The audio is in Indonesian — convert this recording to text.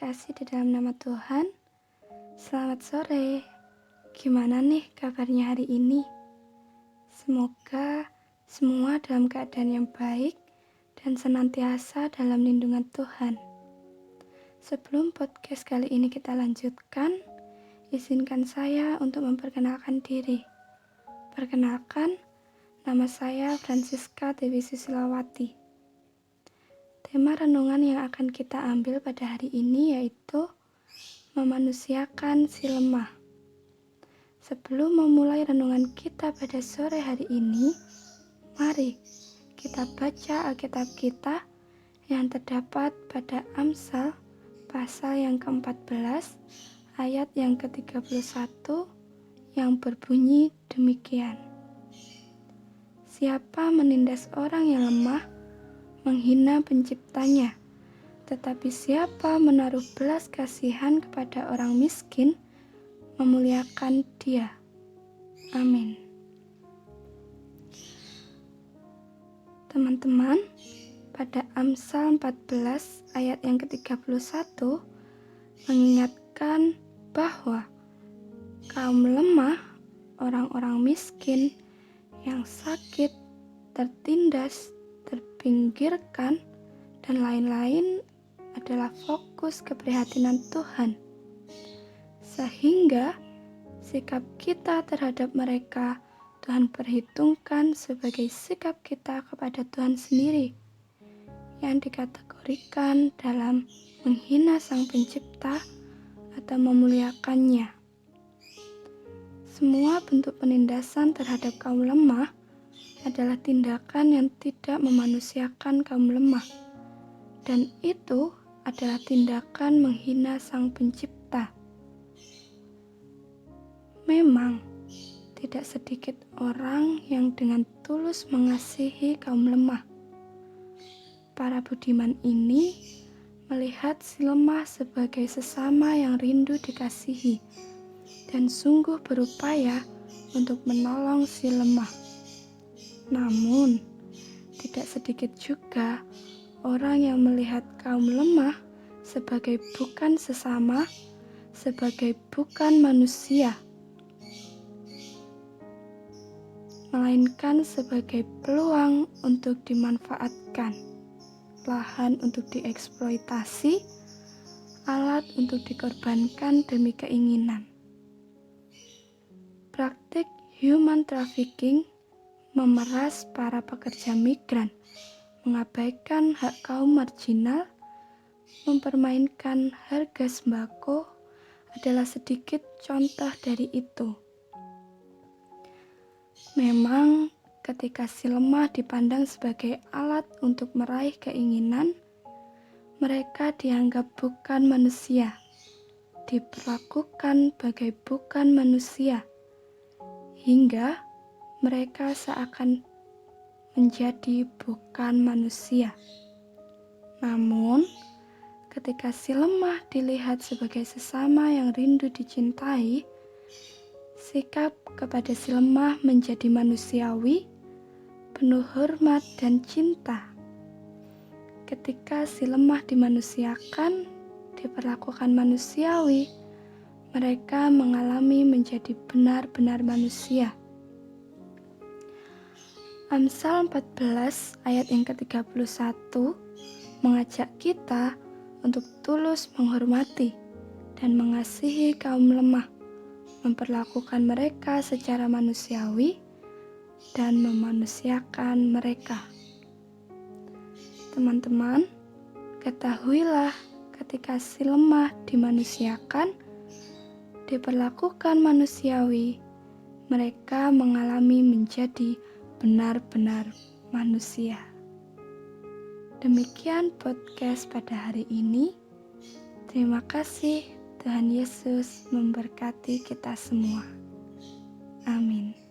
terkasih di dalam nama Tuhan. Selamat sore. Gimana nih kabarnya hari ini? Semoga semua dalam keadaan yang baik dan senantiasa dalam lindungan Tuhan. Sebelum podcast kali ini kita lanjutkan, izinkan saya untuk memperkenalkan diri. Perkenalkan, nama saya Francisca Dewi Susilawati. Tema renungan yang akan kita ambil pada hari ini yaitu memanusiakan si lemah. Sebelum memulai renungan kita pada sore hari ini, mari kita baca Alkitab kita yang terdapat pada Amsal pasal yang ke-14 ayat yang ke-31 yang berbunyi demikian. Siapa menindas orang yang lemah, menghina penciptanya, tetapi siapa menaruh belas kasihan kepada orang miskin, memuliakan dia. Amin. Teman-teman, pada Amsal 14 ayat yang ke-31 mengingatkan bahwa kaum lemah, orang-orang miskin yang sakit, tertindas, terpinggirkan, dan lain-lain adalah fokus keprihatinan Tuhan. Sehingga sikap kita terhadap mereka Tuhan perhitungkan sebagai sikap kita kepada Tuhan sendiri yang dikategorikan dalam menghina Sang Pencipta atau memuliakannya. Semua bentuk penindasan terhadap kaum lemah adalah tindakan yang tidak memanusiakan kaum lemah, dan itu adalah tindakan menghina Sang Pencipta. Memang tidak sedikit orang yang dengan tulus mengasihi kaum lemah. Para budiman ini melihat si lemah sebagai sesama yang rindu dikasihi dan sungguh berupaya untuk menolong si lemah. Namun, tidak sedikit juga orang yang melihat kaum lemah sebagai bukan sesama, sebagai bukan manusia, melainkan sebagai peluang untuk dimanfaatkan, lahan untuk dieksploitasi, alat untuk dikorbankan demi keinginan. Praktik human trafficking memeras para pekerja migran, mengabaikan hak kaum marginal, mempermainkan harga sembako adalah sedikit contoh dari itu. Memang ketika si lemah dipandang sebagai alat untuk meraih keinginan, mereka dianggap bukan manusia, diperlakukan bagai bukan manusia, hingga mereka seakan menjadi bukan manusia. Namun, ketika si lemah dilihat sebagai sesama yang rindu dicintai, sikap kepada si lemah menjadi manusiawi, penuh hormat dan cinta. Ketika si lemah dimanusiakan, diperlakukan manusiawi, mereka mengalami menjadi benar-benar manusia. Amsal 14 ayat yang ke-31 mengajak kita untuk tulus menghormati dan mengasihi kaum lemah, memperlakukan mereka secara manusiawi dan memanusiakan mereka. Teman-teman, ketahuilah ketika si lemah dimanusiakan, diperlakukan manusiawi, mereka mengalami menjadi benar-benar manusia. Demikian podcast pada hari ini. Terima kasih. Tuhan Yesus memberkati kita semua. Amin.